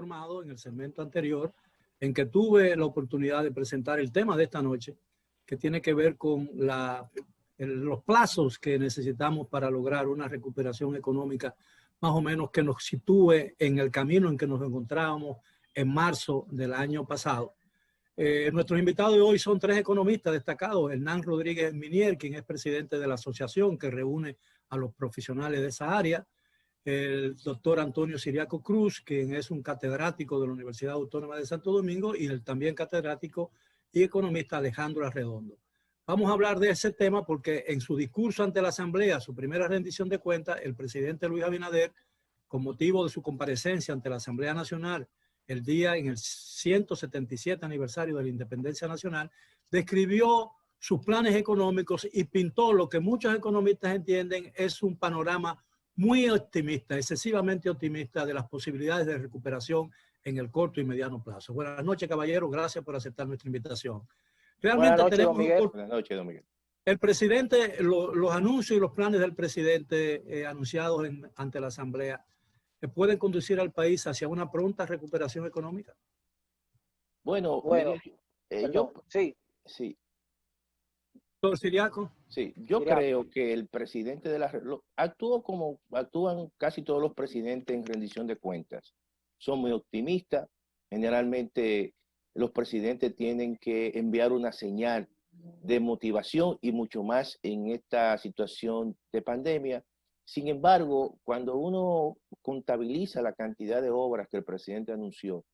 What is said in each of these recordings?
informado en el segmento anterior, en que tuve la oportunidad de presentar el tema de esta noche, que tiene que ver con los plazos que necesitamos para lograr una recuperación económica más o menos que nos sitúe en el camino en que nos encontrábamos en marzo del año pasado. Nuestros invitados de hoy son tres economistas destacados: Hernán Rodríguez Minier, quien es presidente de la asociación que reúne a los profesionales de esa área; el doctor Antonio Siriaco Cruz, quien es un catedrático de la Universidad Autónoma de Santo Domingo, y el también catedrático y economista Alejandro Arredondo. Vamos a hablar de ese tema porque en su discurso ante la Asamblea, su primera rendición de cuentas, el presidente Luis Abinader, con motivo de su comparecencia ante la Asamblea Nacional el día en el 177 aniversario de la Independencia Nacional, describió sus planes económicos y pintó lo que muchos economistas entienden es un panorama muy optimista, excesivamente optimista, de las posibilidades de recuperación en el corto y mediano plazo. Buenas noches, caballero. Gracias por aceptar nuestra invitación. Realmente buenas noches, don Miguel. Buenas noches, don Miguel. El presidente, los anuncios y los planes del presidente anunciados ante la Asamblea pueden conducir al país hacia una pronta recuperación económica. Bueno, Miguel, sí. Doctor Siriaco. Sí, yo creo que el presidente de la actuó como actúan casi todos los presidentes en rendición de cuentas. Son muy optimistas. Generalmente los presidentes tienen que enviar una señal de motivación y mucho más en esta situación de pandemia. Sin embargo, cuando uno contabiliza la cantidad de obras que el presidente anunció,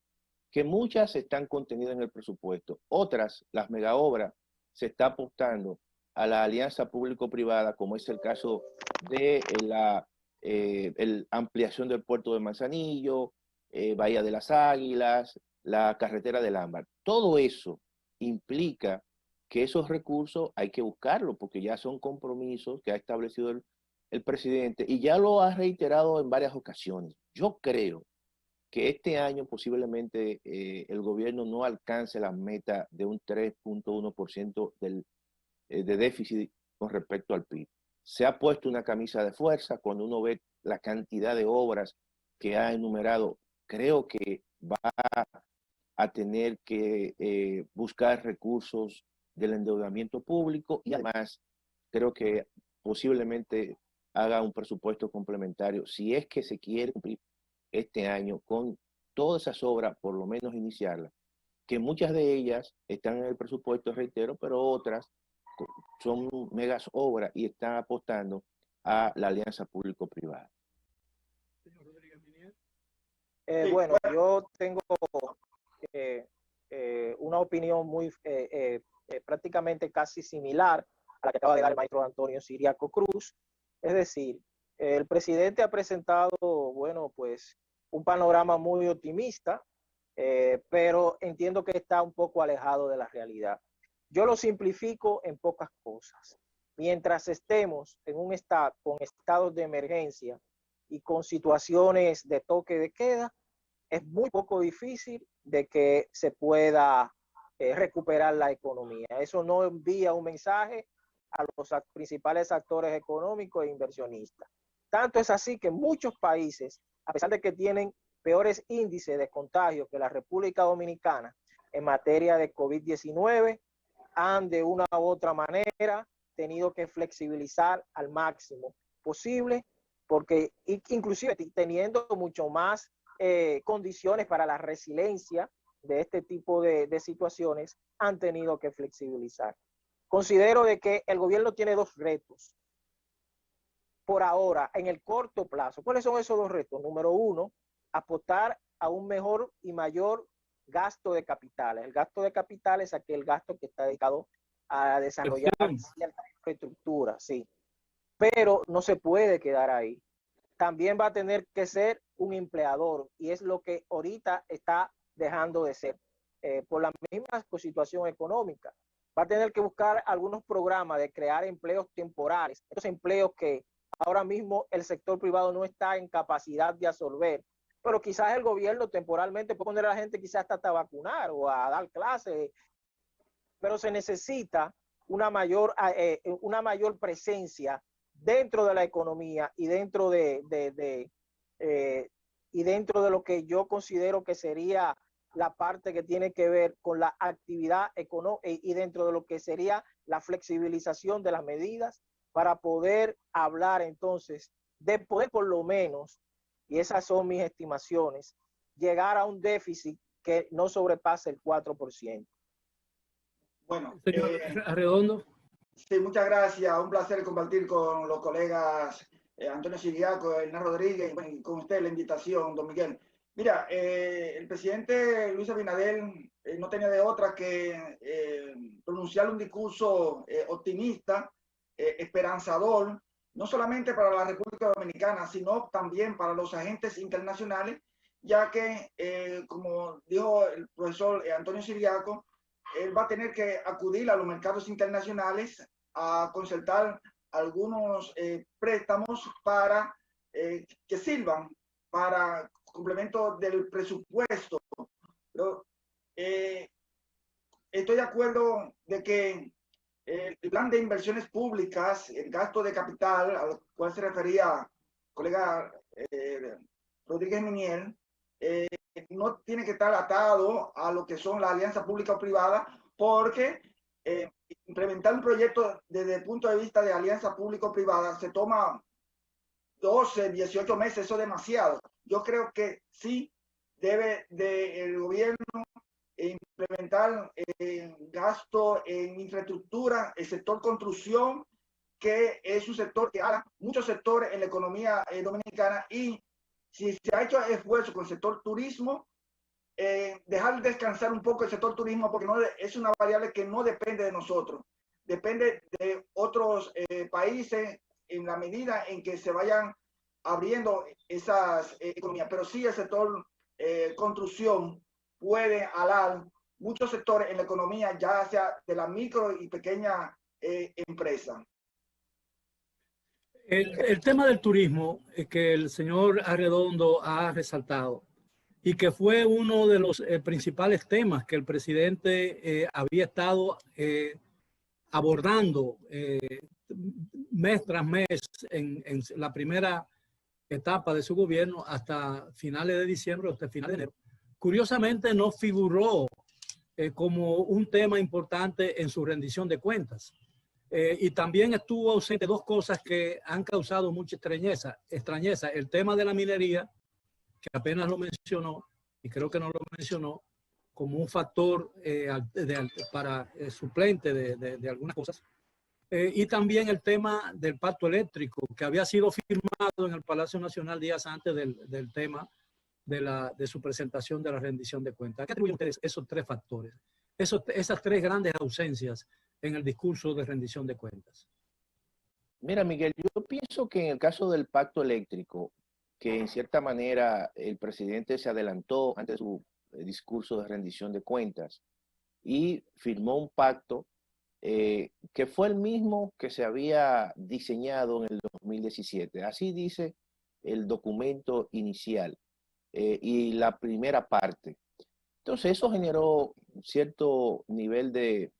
que muchas están contenidas en el presupuesto, otras, las megaobras, se está apostando a la alianza público-privada, como es el caso de la ampliación del puerto de Manzanillo, Bahía de las Águilas, la carretera del Ámbar. Todo eso implica que esos recursos hay que buscarlos, porque ya son compromisos que ha establecido el presidente y ya lo ha reiterado en varias ocasiones. Yo creo que este año posiblemente el gobierno no alcance la meta de un 3.1% de déficit con respecto al PIB. Se ha puesto una camisa de fuerza. Cuando uno ve la cantidad de obras que ha enumerado, creo que va a tener que buscar recursos del endeudamiento público y además creo que posiblemente haga un presupuesto complementario si es que se quiere cumplir este año con todas esas obras, por lo menos iniciarlas, que muchas de ellas están en el presupuesto, reitero, pero otras son megas obras y están apostando a la alianza público-privada. Bueno, yo tengo una opinión muy prácticamente casi similar a la que acaba de dar el maestro Antonio Siriaco Cruz. Es decir, el presidente ha presentado, bueno, pues un panorama muy optimista, pero entiendo que está un poco alejado de la realidad. Yo lo simplifico en pocas cosas. Mientras estemos en un estado con estados de emergencia y con situaciones de toque de queda, es muy poco difícil de que se pueda recuperar la economía. Eso no envía un mensaje a los principales actores económicos e inversionistas. Tanto es así que muchos países, a pesar de que tienen peores índices de contagio que la República Dominicana en materia de COVID-19, han de una u otra manera tenido que flexibilizar al máximo posible, porque inclusive teniendo mucho más condiciones para la resiliencia de este tipo de situaciones, han tenido que flexibilizar. Considero de que el gobierno tiene dos retos por ahora en el corto plazo. ¿Cuáles son esos dos retos? Número uno, apostar a un mejor y mayor gasto de capitales. El gasto de capitales es aquel gasto que está dedicado a desarrollar cierta infraestructura, sí. Pero no se puede quedar ahí. También va a tener que ser un empleador, y es lo que ahorita está dejando de ser por la misma situación económica. Va a tener que buscar algunos programas de crear empleos temporales, estos empleos que ahora mismo el sector privado no está en capacidad de absorber, pero quizás el gobierno temporalmente puede poner a la gente quizás hasta a vacunar o a dar clases, pero se necesita una mayor presencia dentro de la economía y dentro de y dentro de lo que yo considero que sería la parte que tiene que ver con la actividad económica y dentro de lo que sería la flexibilización de las medidas para poder hablar entonces de poder por lo menos, y esas son mis estimaciones, llegar a un déficit que no sobrepase el 4%. Bueno, Señor Arredondo. sí, muchas gracias. Un placer compartir con los colegas Antonio Siriaco, Hernán Rodríguez, y con usted la invitación, don Miguel. Mira, el presidente Luis Abinader no tenía de otra que pronunciar un discurso optimista, esperanzador, no solamente para la República Dominicana, sino también para los agentes internacionales, ya que, como dijo el profesor Antonio Siriaco, él va a tener que acudir a los mercados internacionales a concertar algunos préstamos para que sirvan para complemento del presupuesto. Pero, estoy de acuerdo de que el plan de inversiones públicas, el gasto de capital al cual se refería el colega Rodríguez Miniel, no tiene que estar atado a lo que son la alianza pública o privada, porque implementar un proyecto desde el punto de vista de alianza pública o privada se toma 12, 18 meses, eso es demasiado. Yo creo que sí debe el gobierno implementar gasto en infraestructura, el sector construcción, que es un sector que habla muchos sectores en la economía dominicana, y si se ha hecho esfuerzo con el sector turismo, dejar descansar un poco el sector turismo, porque no, es una variable que no depende de nosotros, depende de otros países en la medida en que se vayan abriendo esas economías. Pero sí el sector construcción puede alar muchos sectores en la economía, ya sea de la micro y pequeña empresa. El tema del turismo que el señor Arredondo ha resaltado y que fue uno de los principales temas que el presidente había estado abordando mes tras mes en la primera etapa de su gobierno hasta finales de diciembre, hasta finales de enero. Curiosamente no figuró como un tema importante en su rendición de cuentas. Y también estuvo ausente dos cosas que han causado mucha extrañeza. El tema de la minería, que apenas lo mencionó, y creo que no lo mencionó, como un factor para suplente de algunas cosas. Y también el tema del pacto eléctrico, que había sido firmado en el Palacio Nacional días antes del tema de su presentación de la rendición de cuentas. ¿A qué atribuyen ustedes esos tres factores? Esas tres grandes ausencias en el discurso de rendición de cuentas. Mira, Miguel, yo pienso que en el caso del pacto eléctrico, que en cierta manera el presidente se adelantó ante su discurso de rendición de cuentas y firmó un pacto que fue el mismo que se había diseñado en el 2017. Así dice el documento inicial y la primera parte. Entonces eso generó cierto nivel de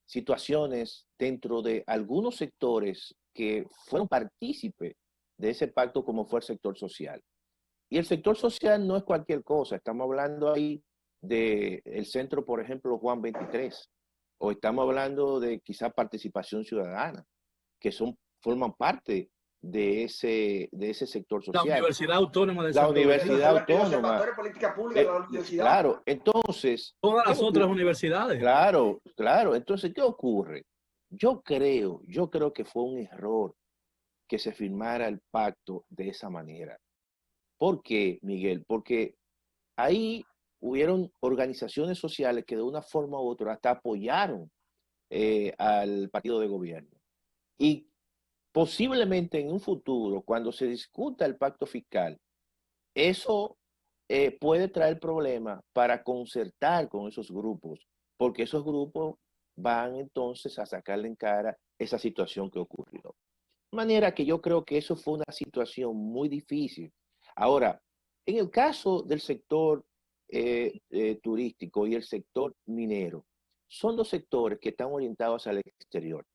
situaciones dentro de algunos sectores que fueron partícipes de ese pacto, como fue el sector social. Y el sector social no es cualquier cosa. Estamos hablando ahí del centro, por ejemplo, Juan 23, o estamos hablando de quizá participación ciudadana, que forman parte de ese sector social. La Universidad Autónoma de la Universidad Autónoma. Los política pública de la universidad. Claro, entonces. Todas las otras universidades. Claro, claro. Entonces, ¿qué ocurre? Yo creo que fue un error que se firmara el pacto de esa manera. ¿Por qué, Miguel? Porque ahí hubieron organizaciones sociales que de una forma u otra hasta apoyaron al partido de gobierno. Y posiblemente en un futuro, cuando se discuta el pacto fiscal, eso puede traer problemas para concertar con esos grupos, porque esos grupos van entonces a sacarle en cara esa situación que ocurrió. De manera que yo creo que eso fue una situación muy difícil. Ahora, en el caso del sector turístico y el sector minero, son dos sectores que están orientados al exterior,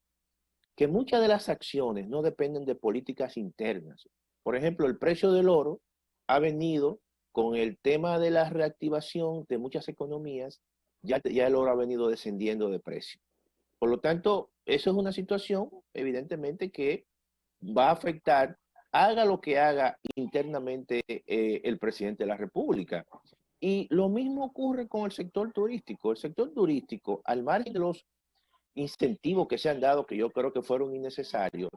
que muchas de las acciones no dependen de políticas internas, Por ejemplo, el precio del oro ha venido con el tema de la reactivación de muchas economías, ya el oro ha venido descendiendo de precio. Por lo tanto, eso es una situación, evidentemente, que va a afectar, haga lo que haga internamente el presidente de la República. Y lo mismo ocurre con el sector turístico. El sector turístico, al margen de los incentivos que se han dado, que yo creo que fueron innecesarios,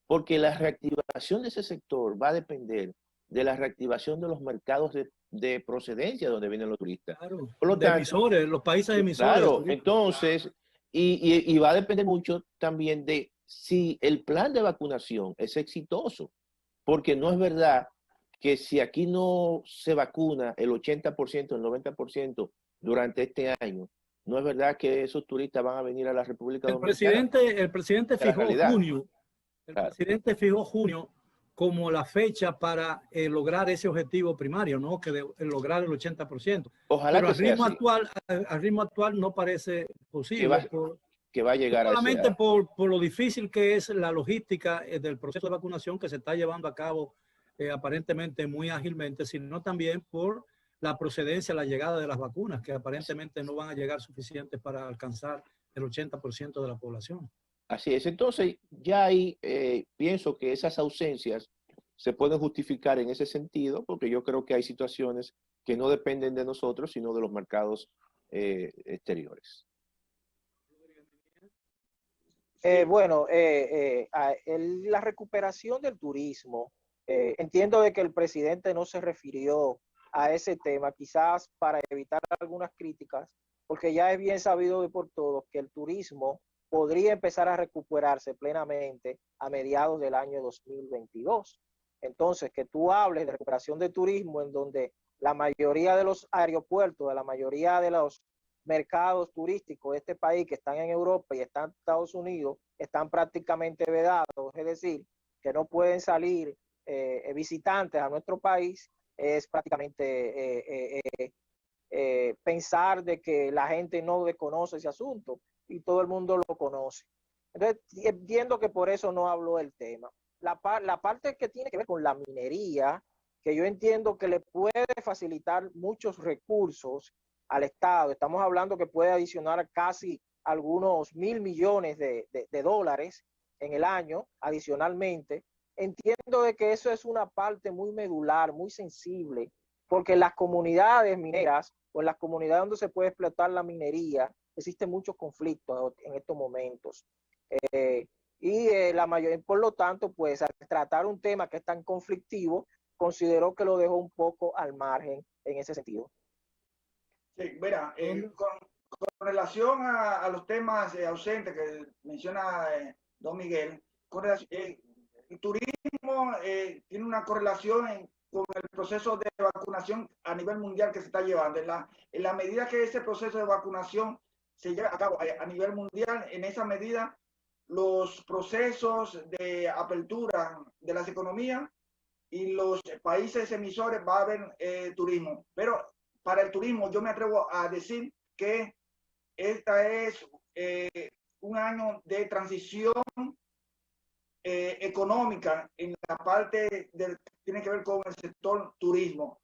porque la reactivación de ese sector va a depender de la reactivación de los mercados de procedencia donde vienen los turistas. Claro, Por lo de tanto, emisores, los países emisores. claro, entonces, y va a depender mucho también de si el plan de vacunación es exitoso, porque no es verdad que si aquí no se vacuna el 80%, el 90% durante este año, no es verdad que esos turistas van a venir a la República Dominicana. El presidente fijó junio. El presidente fijó junio como la fecha para lograr ese objetivo primario, ¿no? Que lograr el 80%. Ojalá pero que sea así. Al ritmo actual no parece posible. Que va a llegar solamente a ese... por lo difícil que es la logística del proceso de vacunación que se está llevando a cabo aparentemente muy ágilmente, sino también por la procedencia, la llegada de las vacunas, que aparentemente no van a llegar suficientes para alcanzar el 80% de la población. Así es. Entonces, ya ahí pienso que esas ausencias se pueden justificar en ese sentido, porque yo creo que hay situaciones que no dependen de nosotros, sino de los mercados exteriores. La recuperación del turismo, entiendo de que el presidente no se refirió a ese tema, quizás para evitar algunas críticas, porque ya es bien sabido de por todos que el turismo podría empezar a recuperarse plenamente a mediados del año 2022. Entonces, que tú hables de recuperación de turismo en donde la mayoría de los aeropuertos, de la mayoría de los mercados turísticos de este país que están en Europa y están en Estados Unidos, están prácticamente vedados, es decir, que no pueden salir visitantes a nuestro país, es prácticamente pensar de que la gente no desconoce ese asunto y todo el mundo lo conoce. Entonces, entiendo que por eso no habló el tema. La parte que tiene que ver con la minería, que yo entiendo que le puede facilitar muchos recursos al Estado. Estamos hablando que puede adicionar casi algunos 1.000 millones de dólares en el año adicionalmente. Entiendo de que eso es una parte muy medular, muy sensible, porque en las comunidades mineras o en las comunidades donde se puede explotar la minería, existen muchos conflictos en estos momentos. Por lo tanto, pues al tratar un tema que es tan conflictivo, consideró que lo dejó un poco al margen en ese sentido. Sí, mira, con relación a los temas ausentes que menciona don Miguel, el turismo tiene una correlación con el proceso de vacunación a nivel mundial que se está llevando. En la medida que ese proceso de vacunación se lleva a cabo a nivel mundial, en esa medida los procesos de apertura de las economías y los países emisores va a haber turismo. Pero para el turismo yo me atrevo a decir que esta es un año de transición económica en la parte que tiene que ver con el sector turismo.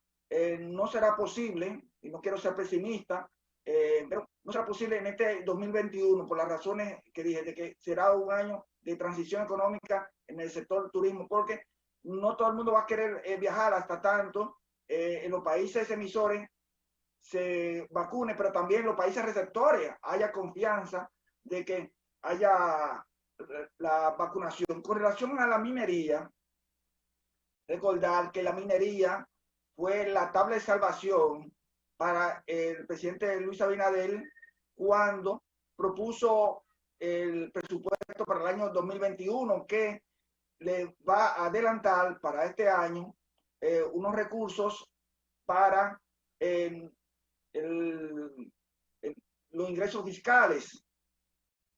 No será posible, y no quiero ser pesimista, pero no será posible en este 2021 por las razones que dije, de que será un año de transición económica en el sector turismo, porque no todo el mundo va a querer viajar hasta tanto en los países emisores se vacune, pero también los países receptores haya confianza de que haya la vacunación. Con relación a la minería, recordar que la minería fue la tabla de salvación para el presidente Luis Abinader cuando propuso el presupuesto para el año 2021, que le va a adelantar para este año unos recursos para los ingresos fiscales.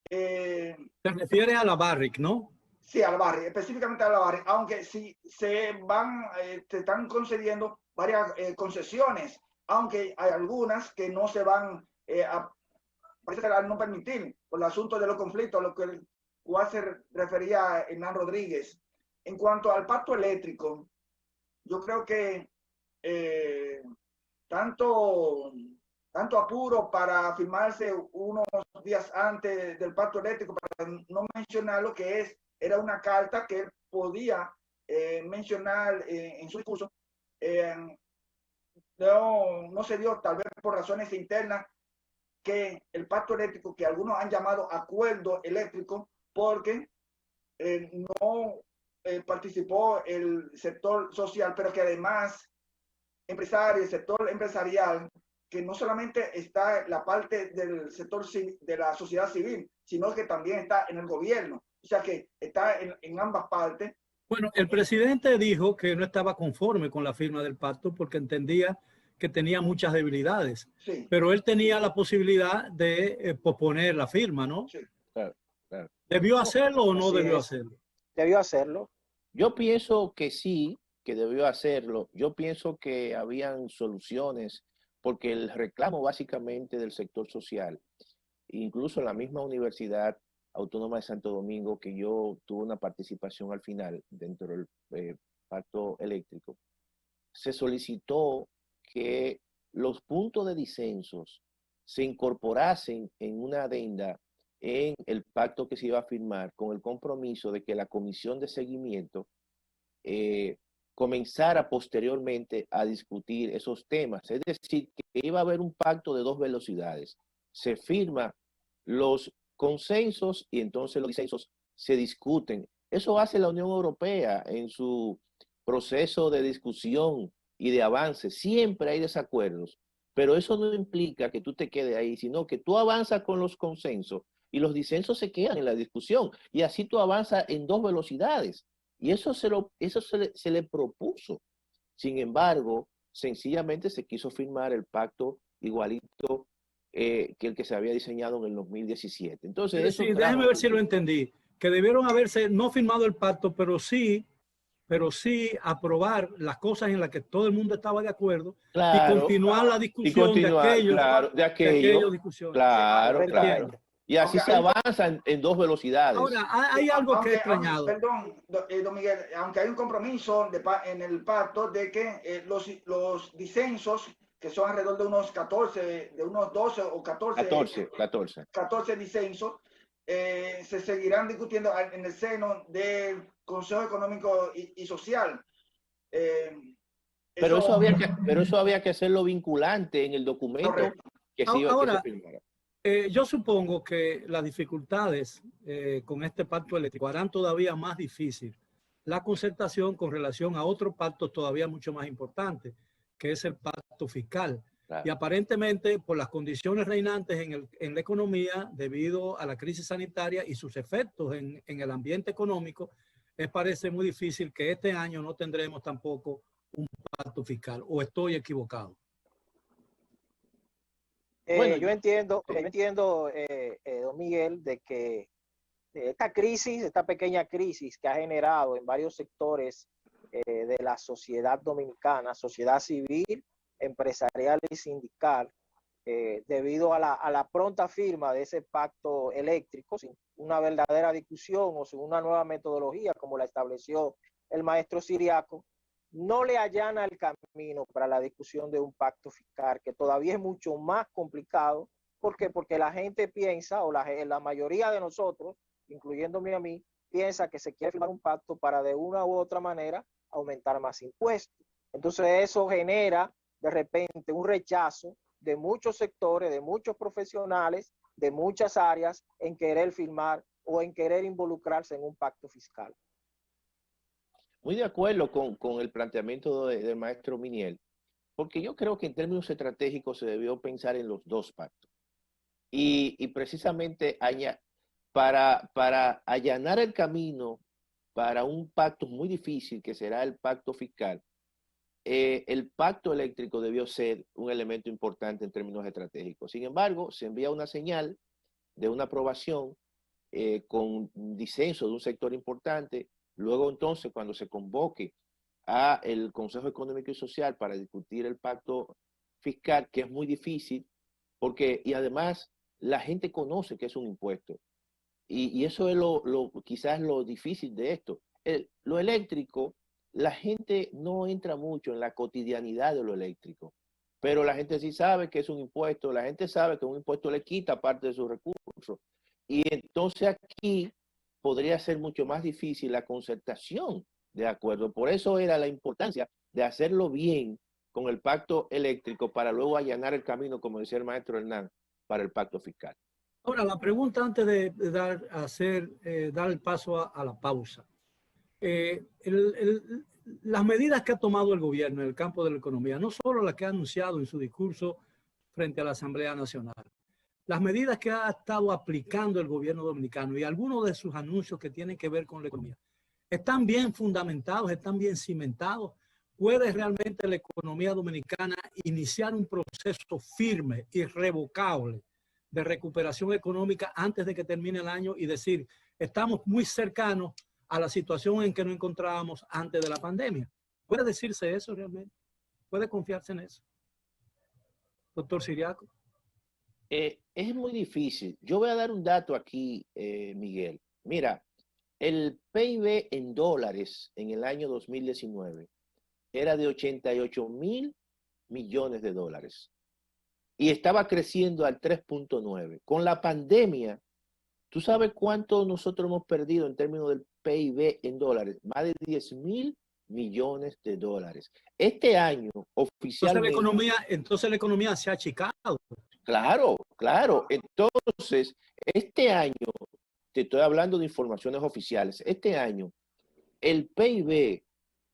Se refiere a la Barrick, ¿no? Sí, a la Barrick, específicamente a la Barrick, aunque sí se están concediendo varias concesiones, aunque hay algunas que no se van parece que no permitir por el asunto de los conflictos, a lo que cual se refería Hernán Rodríguez. En cuanto al pacto eléctrico, yo creo que tanto apuro para firmarse unos días antes del pacto eléctrico, para no mencionar lo que era una carta que él podía mencionar en su discurso. No se dio, tal vez por razones internas, que el pacto eléctrico, que algunos han llamado acuerdo eléctrico, porque no participó el sector social, pero que además el sector empresarial, que no solamente está la parte del sector de la sociedad civil, sino que también está en el gobierno, o sea que está en ambas partes. Bueno, el presidente dijo que no estaba conforme con la firma del pacto porque entendía que tenía muchas debilidades, sí, pero él tenía la posibilidad de posponer la firma, ¿no? Sí. Claro, claro. ¿Debió hacerlo o no Así debió es. hacerlo? Debió hacerlo. Yo pienso que sí, que debió hacerlo. Yo pienso que habían soluciones, porque el reclamo básicamente del sector social, incluso la misma Universidad Autónoma de Santo Domingo, que yo tuve una participación al final dentro del pacto eléctrico, se solicitó que los puntos de disensos se incorporasen en una adenda en el pacto que se iba a firmar, con el compromiso de que la comisión de seguimiento comenzara posteriormente a discutir esos temas. Es decir, que iba a haber un pacto de dos velocidades. Se firma los consensos y entonces los disensos se discuten. Eso hace la Unión Europea en su proceso de discusión y de avance. Siempre hay desacuerdos, pero eso no implica que tú te quedes ahí, sino que tú avanzas con los consensos y los disensos se quedan en la discusión, y así tú avanzas en dos velocidades. Y eso se le propuso. Sin embargo, sencillamente se quiso firmar el pacto igualito que el que se había diseñado en el 2017. Entonces, eso Sí, trajo... déjeme ver si lo entendí. Que debieron haberse no firmado el pacto, pero sí aprobar las cosas en las que todo el mundo estaba de acuerdo y Claro, continuar la y discusión continuar, claro, de de aquellos aquello, discusiones. claro, claro. Correctamente. Y así Aunque se avanza en dos velocidades. Ahora, hay algo que he extrañado. Perdón, don Miguel, aunque hay un compromiso en el pacto de que los disensos, que son alrededor de unos 14, de unos 12 o 14 disensos, se seguirán discutiendo en el seno del Consejo Económico y Social. Pero eso había que hacerlo vinculante en el documento Correcto. que se Ahora, firmara. yo supongo que las dificultades con este pacto eléctrico harán todavía más difícil la concertación con relación a otro pacto todavía mucho más importante, que es el pacto fiscal. Claro. Y aparentemente, por las condiciones reinantes en la economía, debido a la crisis sanitaria y sus efectos en el ambiente económico, parece muy difícil que este año no tendremos tampoco un pacto fiscal. ¿O estoy equivocado? Bueno, yo entiendo, don Miguel, de que esta crisis, esta pequeña crisis que ha generado en varios sectores de la sociedad dominicana, sociedad civil, empresarial y sindical, debido a la pronta firma de ese pacto eléctrico, sin una verdadera discusión o sin una nueva metodología como la estableció el maestro Ciriaco, no le allana el camino para la discusión de un pacto fiscal, que todavía es mucho más complicado. ¿Por qué? Porque la gente piensa, o la mayoría de nosotros, incluyéndome a mí, piensa que se quiere firmar un pacto para de una u otra manera aumentar más impuestos. Entonces eso genera de repente un rechazo de muchos sectores, de muchos profesionales, de muchas áreas en querer firmar o en querer involucrarse en un pacto fiscal. Muy de acuerdo con el planteamiento del maestro Miniel, porque yo creo que en términos estratégicos se debió pensar en los dos pactos. Y precisamente para allanar el camino para un pacto muy difícil, que será el pacto fiscal, el pacto eléctrico debió ser un elemento importante en términos estratégicos. Sin embargo, se envía una señal de una aprobación con disenso de un sector importante. Luego entonces, cuando se convoque a el Consejo Económico y Social para discutir el pacto fiscal, que es muy difícil, y además la gente conoce que es un impuesto. Y eso es quizás lo difícil de esto. lo eléctrico, la gente no entra mucho en la cotidianidad de lo eléctrico, pero la gente sí sabe que es un impuesto, la gente sabe que un impuesto le quita parte de sus recursos. Y entonces aquí podría ser mucho más difícil la concertación de acuerdo. Por eso era la importancia de hacerlo bien con el pacto eléctrico para luego allanar el camino, como decía el maestro Hernán, para el pacto fiscal. Ahora, la pregunta antes de dar el paso a la pausa. Las medidas que ha tomado el gobierno en el campo de la economía, no solo las que ha anunciado en su discurso frente a la Asamblea Nacional, las medidas que ha estado aplicando el gobierno dominicano y algunos de sus anuncios que tienen que ver con la economía, ¿están bien fundamentados, están bien cimentados? ¿Puede realmente la economía dominicana iniciar un proceso firme, irrevocable de recuperación económica antes de que termine el año y decir, estamos muy cercanos a la situación en que nos encontrábamos antes de la pandemia? ¿Puede decirse eso realmente? ¿Puede confiarse en eso? Doctor Siriaco. Es muy difícil. Yo voy a dar un dato aquí, Miguel. Mira, el PIB en dólares en el año 2019 era de 88.000 millones de dólares y estaba creciendo al 3.9. Con la pandemia, ¿tú sabes cuánto nosotros hemos perdido en términos del PIB en dólares? Más de 10.000 millones de dólares. Este año, oficialmente... Entonces la economía se ha achicado. Claro, claro. Entonces, este año, te estoy hablando de informaciones oficiales, este año, el PIB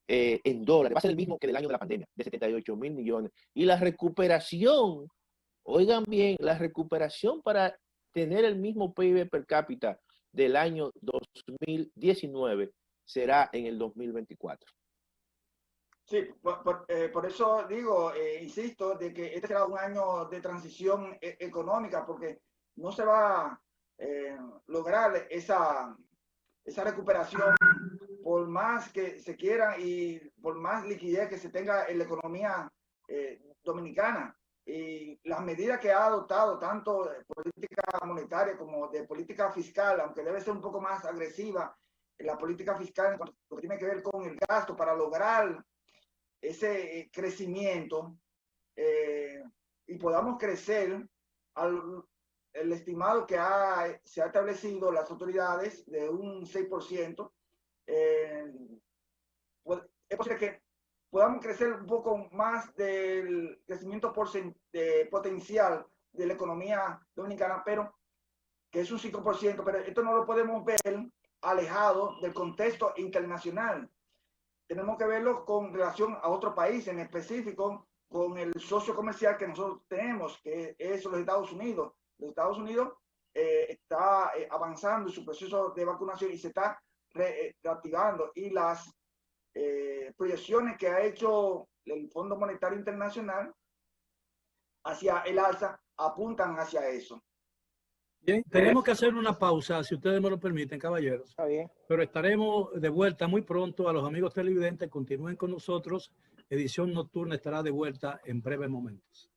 en dólares va a ser el mismo que del año de la pandemia, de 78.000 millones. Y la recuperación, oigan bien, la recuperación para tener el mismo PIB per cápita del año 2019 será en el 2024. Sí, por eso digo, insisto, de que este será un año de transición económica, porque no se va a lograr esa recuperación por más que se quiera y por más liquidez que se tenga en la economía dominicana. Y las medidas que ha adoptado, tanto de política monetaria como de política fiscal, aunque debe ser un poco más agresiva, la política fiscal en cuanto a lo que tiene que ver con el gasto para lograr ese crecimiento y podamos crecer el estimado que se ha establecido las autoridades de un 6%, pues, es posible que podamos crecer un poco más del crecimiento potencial de la economía dominicana, pero que es un 5%, pero esto no lo podemos ver alejado del contexto internacional. Tenemos que verlo con relación a otro país, en específico con el socio comercial que nosotros tenemos, que es los Estados Unidos. Los Estados Unidos está avanzando en su proceso de vacunación y se está reactivando. Y las proyecciones que ha hecho el Fondo Monetario Internacional hacia el alza apuntan hacia eso. Bien, tenemos que hacer una pausa, si ustedes me lo permiten, caballeros. Está bien. Pero estaremos de vuelta muy pronto. A los amigos televidentes, continúen con nosotros. Edición Nocturna estará de vuelta en breves momentos.